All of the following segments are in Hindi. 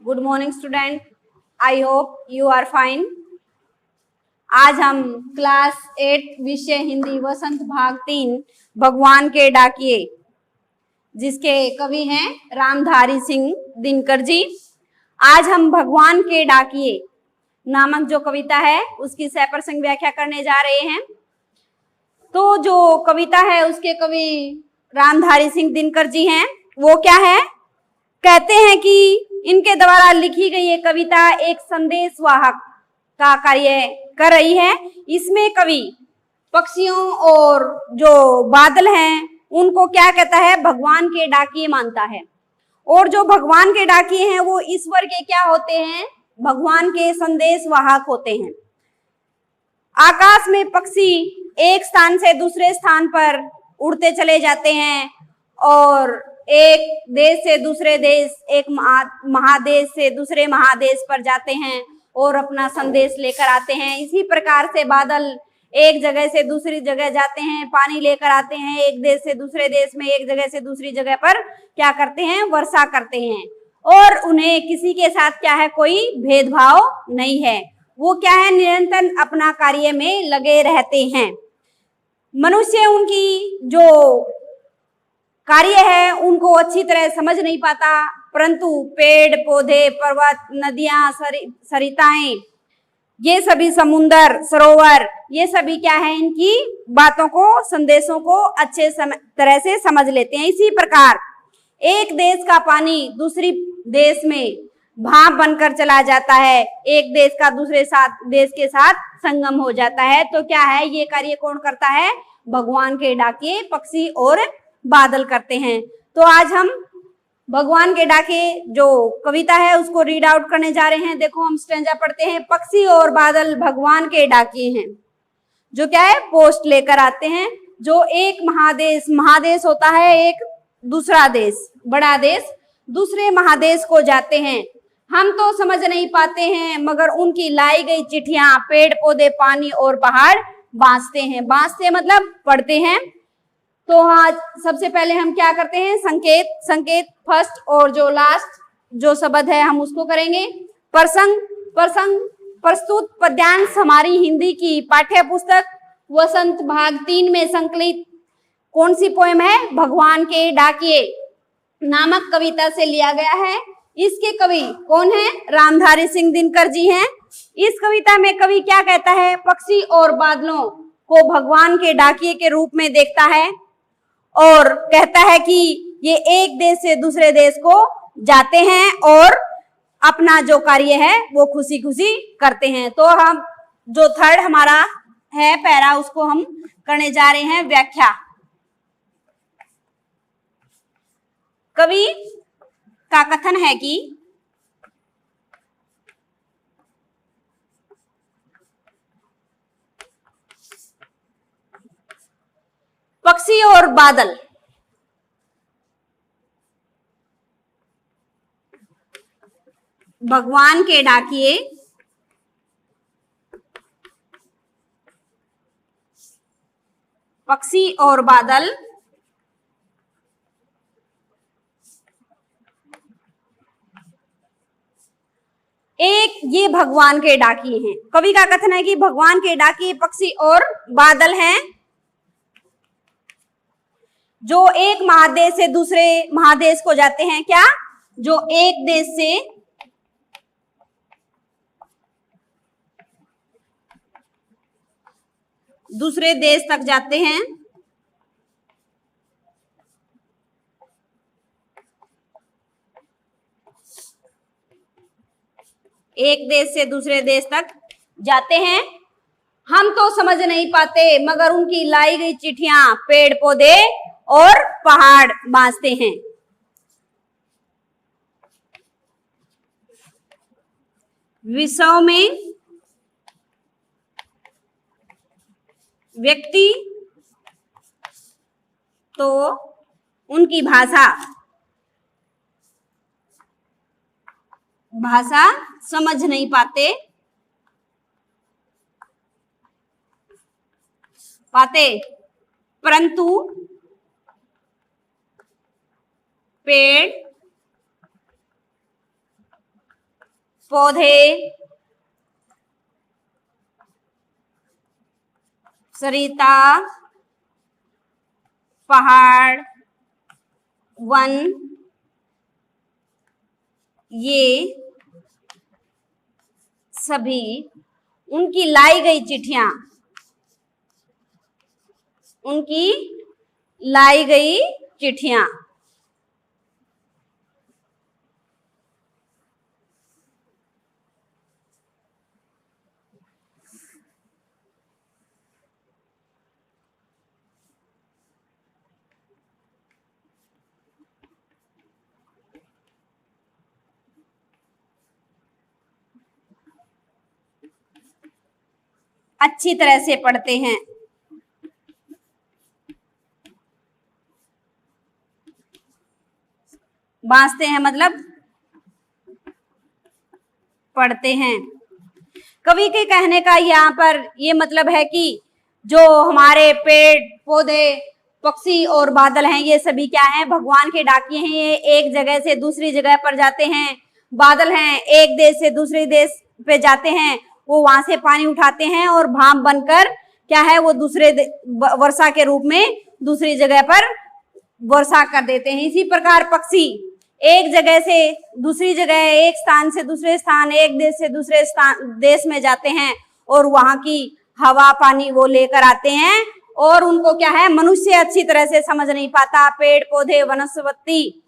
Good morning student, I hope you are fine. आज हम क्लास 8 विषय हिंदी वसंत भाग 3 भगवान के डाकिए, जिसके कवि हैं रामधारी सिंह दिनकर जी। आज हम भगवान के डाकिए नामक जो कविता है उसकी सप्रसंग व्याख्या करने जा रहे हैं। तो जो कविता है उसके कवि रामधारी सिंह दिनकर जी हैं। वो क्या है, कहते हैं कि इनके द्वारा लिखी गई ये कविता एक संदेश वाहक का कार्य कर रही है। इसमें कवि पक्षियों और जो बादल हैं उनको क्या कहता है, भगवान के डाकिए मानता है। और जो भगवान के डाकिए हैं वो ईश्वर के क्या होते हैं, भगवान के संदेश वाहक होते हैं। आकाश में पक्षी एक स्थान से दूसरे स्थान पर उड़ते चले जाते हैं और एक देश से दूसरे देश, एक महादेश से दूसरे महादेश पर जाते हैं और अपना संदेश लेकर आते हैं। इसी प्रकार से बादल एक जगह से दूसरी जगह जाते हैं, पानी लेकर आते हैं, एक देश से दूसरे देश में, एक जगह से दूसरी जगह पर क्या करते हैं, वर्षा करते हैं। और उन्हें किसी के साथ क्या है, कोई भेदभाव नहीं है। वो क्या है, निरंतर अपना कार्य में लगे रहते हैं। मनुष्य उनकी जो कार्य है उनको अच्छी तरह समझ नहीं पाता, परंतु पेड़ पौधे, पर्वत, नदियां, सरिताएं, ये सभी समुंदर, सरोवर, ये सभी क्या है, इनकी बातों को, संदेशों को अच्छे तरह से समझ लेते हैं। इसी प्रकार एक देश का पानी दूसरी देश में भाप बनकर चला जाता है, एक देश का दूसरे देश के साथ संगम हो जाता है। तो क्या है, ये कार्य कौन करता है, भगवान के डाकिए पक्षी और बादल करते हैं। तो आज हम भगवान के डाके जो कविता है उसको रीड आउट करने जा रहे हैं। देखो हम स्टेंजा पढ़ते हैं। पक्षी और बादल भगवान के डाके हैं, जो क्या है, पोस्ट लेकर आते हैं। जो एक महादेश होता है, एक दूसरा देश, बड़ा देश, दूसरे महादेश को जाते हैं। हम तो समझ नहीं पाते हैं, मगर उनकी लाई गई चिट्ठियां पेड़ पौधे, पानी और पहाड़ बांसते हैं। बांसते मतलब पढ़ते हैं। तो हाँ, सबसे पहले हम क्या करते हैं, संकेत फर्स्ट और जो लास्ट जो शब्द है हम उसको करेंगे। प्रसंग प्रस्तुत पद्यांश हमारी हिंदी की पाठ्य पुस्तक वसंत भाग 3 में संकलित कौन सी पोएम है, भगवान के डाकिए नामक कविता से लिया गया है। इसके कवि कौन है, रामधारी सिंह दिनकर जी हैं। इस कविता में कवि क्या कहता है, पक्षी और बादलों को भगवान के डाकिए के रूप में देखता है और कहता है कि ये एक देश से दूसरे देश को जाते हैं और अपना जो कार्य है वो खुशी खुशी करते हैं। तो हम जो थर्ड हमारा है पैरा उसको हम करने जा रहे हैं व्याख्या। कवि का कथन है कि पक्षी और बादल भगवान के डाकिए पक्षी और बादल एक ये भगवान के डाकिए हैं। कवि का कथन है कि भगवान के डाकिए पक्षी और बादल हैं, जो एक महादेश से दूसरे महादेश को जाते हैं। क्या, जो एक देश से दूसरे देश तक जाते हैं। एक देश से दूसरे देश तक जाते हैं। हम तो समझ नहीं पाते, मगर उनकी लाई गई चिट्ठियां पेड़ पौधे और पहाड़ बांसते हैं। विश्व में व्यक्ति तो उनकी भाषा समझ नहीं पाते, परंतु पेड़ पौधे, सरिता, पहाड़, वन, ये सभी उनकी लाई गई चिट्ठियां, उनकी लाई गई चिट्ठियां। अच्छी तरह से पढ़ते हैं। बांसते हैं मतलब पढ़ते हैं। कवि के कहने का यहाँ पर ये मतलब है कि जो हमारे पेड़ पौधे पक्षी और बादल हैं, ये सभी क्या हैं? भगवान के डाकिए हैं। ये एक जगह से दूसरी जगह पर जाते हैं। बादल हैं, एक देश से दूसरे देश पे जाते हैं, वो वहां से पानी उठाते हैं और भाप बनकर क्या है, वो दूसरे वर्षा के रूप में दूसरी जगह पर वर्षा कर देते हैं। इसी प्रकार पक्षी एक जगह से दूसरी जगह, एक स्थान से दूसरे स्थान, एक देश से दूसरे देश में जाते हैं और वहां की हवा पानी वो लेकर आते हैं। और उनको क्या है, मनुष्य अच्छी तरह से समझ नहीं पाता। पेड़ पौधे वनस्पति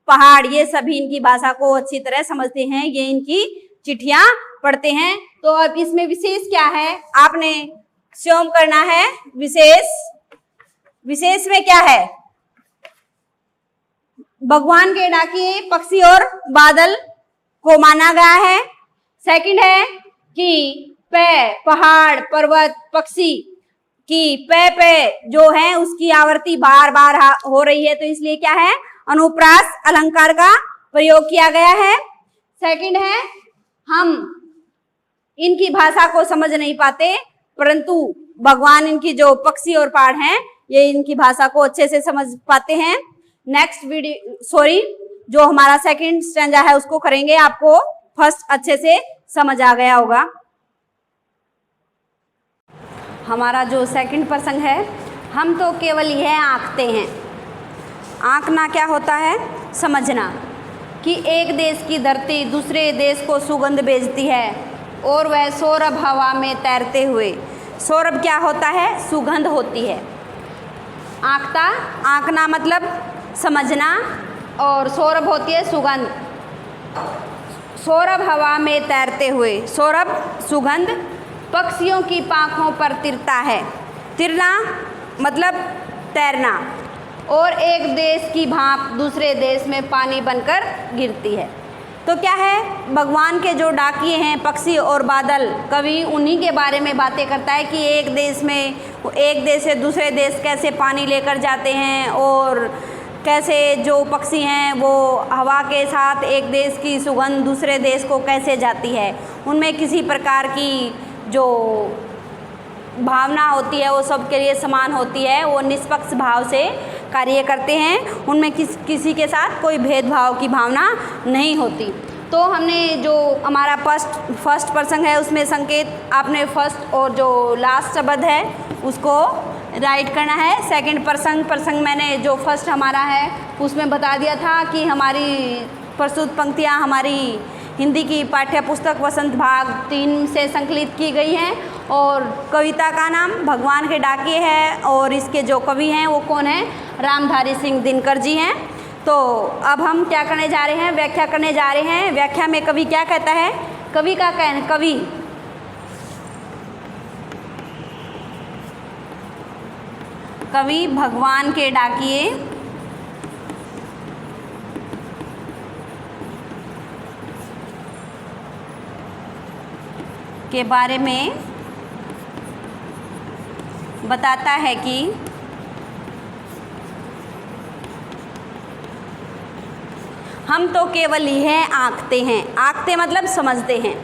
पहाड़ ये सभी इनकी भाषा को अच्छी तरह समझते हैं, ये इनकी चिट्ठियां पढ़ते हैं। तो अब इसमें विशेष क्या है, आपने स्वयं करना है। विशेष में क्या है, भगवान के डाकिए पक्षी और बादल को माना गया है। सेकंड है कि पहाड़ पर्वत पक्षी की पे जो है उसकी आवृत्ति बार बार हो रही है, तो इसलिए क्या है, अनुप्रास अलंकार का प्रयोग किया गया है। सेकंड है, हम इनकी भाषा को समझ नहीं पाते, परंतु भगवान इनकी जो पक्षी और पहाड़ हैं ये इनकी भाषा को अच्छे से समझ पाते हैं। नेक्स्ट जो हमारा सेकंड स्टैंजा है उसको करेंगे, आपको फर्स्ट अच्छे से समझ आ गया होगा। हमारा जो सेकंड प्रसंग है, हम तो केवल यह आंकते हैं। आंकना क्या होता है, समझना कि एक देश की धरती दूसरे देश को सुगंध भेजती है और वह सौरभ हवा में तैरते हुए, सौरभ क्या होता है, सुगंध होती है। आंकता, आंकना मतलब समझना, और सौरभ होती है सुगंध। सौरभ हवा में तैरते हुए, सौरभ सुगंध पक्षियों की पांखों पर तिरता है। तिरना मतलब तैरना, और एक देश की भाप दूसरे देश में पानी बनकर गिरती है। तो क्या है, भगवान के जो डाकिए हैं पक्षी और बादल, कवि उन्हीं के बारे में बातें करता है कि एक देश से दूसरे देश कैसे पानी लेकर जाते हैं, और कैसे जो पक्षी हैं वो हवा के साथ एक देश की सुगंध दूसरे देश को कैसे जाती है। उनमें किसी प्रकार की जो भावना होती है वो सबके लिए समान होती है, वो निष्पक्ष भाव से कार्य करते हैं, उनमें किसी के साथ कोई भेदभाव की भावना नहीं होती। तो हमने जो हमारा फर्स्ट प्रसंग है उसमें संकेत आपने फर्स्ट और जो लास्ट शब्द है उसको राइट करना है। सेकंड प्रसंग मैंने जो फर्स्ट हमारा है उसमें बता दिया था कि हमारी प्रस्तुत पंक्तियाँ हमारी हिंदी की पाठ्य पुस्तक वसंत भाग 3 से संकलित की गई हैं, और कविता का नाम भगवान के डाकिए है, और इसके जो कवि हैं वो कौन है, रामधारी सिंह दिनकर जी हैं। तो अब हम क्या करने जा रहे हैं, व्याख्या करने जा रहे हैं। व्याख्या में कवि क्या कहता है, कवि का कहना, कवि भगवान के डाकिए के बारे में बताता है कि हम तो केवल यह आंकते हैं। आंकते मतलब समझते हैं।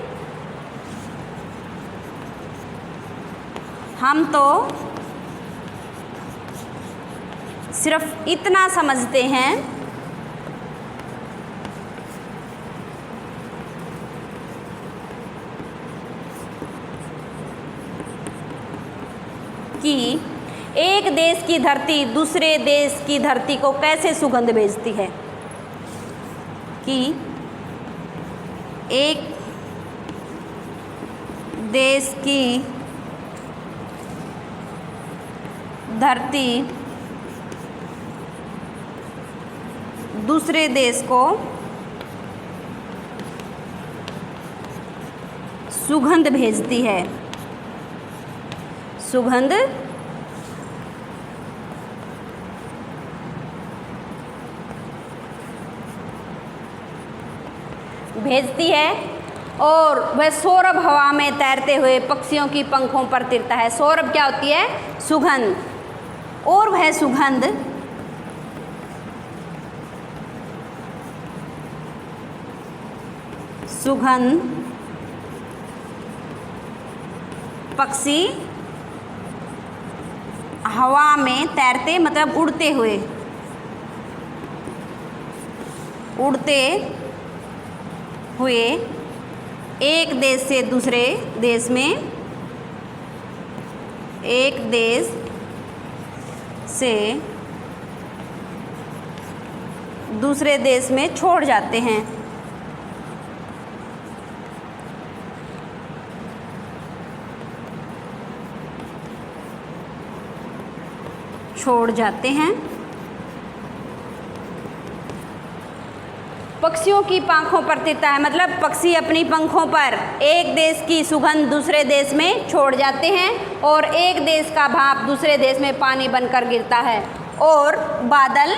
हम तो सिर्फ इतना समझते हैं कि एक देश की धरती दूसरे देश की धरती को कैसे सुगंध भेजती है। कि एक देश की धरती दूसरे देश को सुगंध भेजती है। सुगंध भेजती है और वह सौरभ हवा में तैरते हुए पक्षियों की पंखों पर तिरता है। सौरभ क्या होती है? सुगंध। और वह सुगंध पक्षी हवा में तैरते मतलब उड़ते हुए एक देश से दूसरे देश में, एक देश से दूसरे देश में छोड़ जाते हैं। पक्षियों की पंखों पर तिरता है मतलब पक्षी अपनी पंखों पर एक देश की सुगंध दूसरे देश में छोड़ जाते हैं और एक देश का भाप दूसरे देश में पानी बनकर गिरता है। और बादल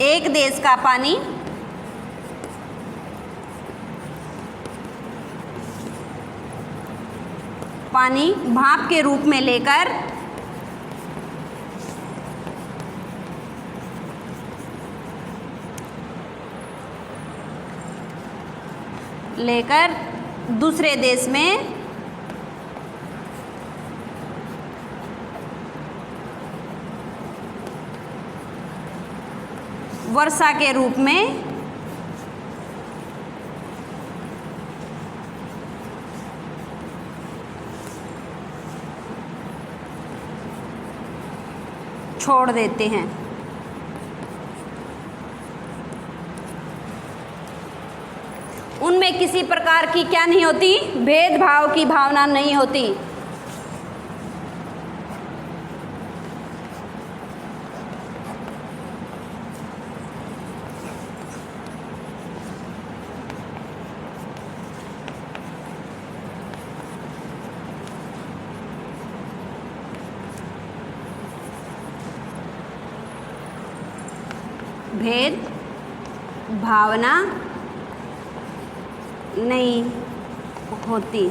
एक देश का पानी भाप के रूप में लेकर दूसरे देश में वर्षा के रूप में छोड़ देते हैं। उनमें किसी प्रकार की क्या नहीं होती? भेदभाव की भावना नहीं होती। भेद भावना नहीं होती।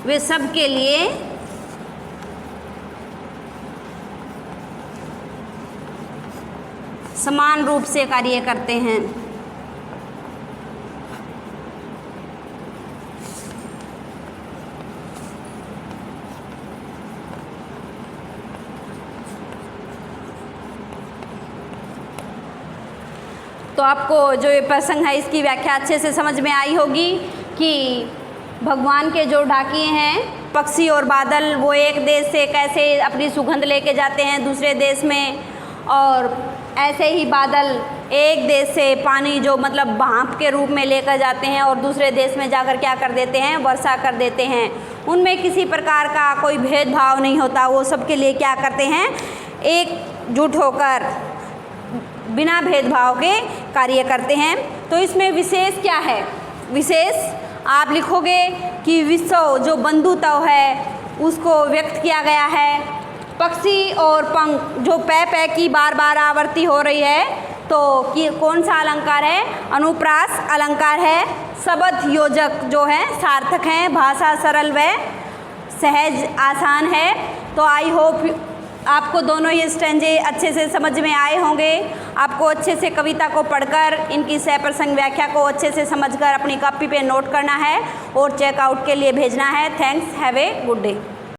वे सब के लिए समान रूप से कार्य करते हैं। तो आपको जो ये प्रसंग है इसकी व्याख्या अच्छे से समझ में आई होगी कि भगवान के जो डाकिये हैं पक्षी और बादल वो एक देश से कैसे अपनी सुगंध लेके जाते हैं दूसरे देश में, और ऐसे ही बादल एक देश से पानी जो मतलब भाप के रूप में लेकर जाते हैं और दूसरे देश में जाकर क्या कर देते हैं? वर्षा कर देते हैं। उनमें किसी प्रकार का कोई भेदभाव नहीं होता। वो सबके लिए क्या करते हैं? एकजुट होकर बिना भेदभाव के कार्य करते हैं। तो इसमें विशेष क्या है? विशेष आप लिखोगे कि विश्व जो बंधुत्व है उसको व्यक्त किया गया है। पक्षी और पंख जो पै की बार बार आवृत्ति हो रही है, तो कि कौन सा अलंकार है? अनुप्रास अलंकार है। शब्द योजक जो है सार्थक हैं, भाषा सरल व सहज आसान है। तो आई होप आपको दोनों ये स्टैंजे अच्छे से समझ में आए होंगे। आपको अच्छे से कविता को पढ़कर इनकी सहप्रसंग व्याख्या को अच्छे से समझकर अपनी कॉपी पे नोट करना है और चेकआउट के लिए भेजना है। Thanks, have a good day.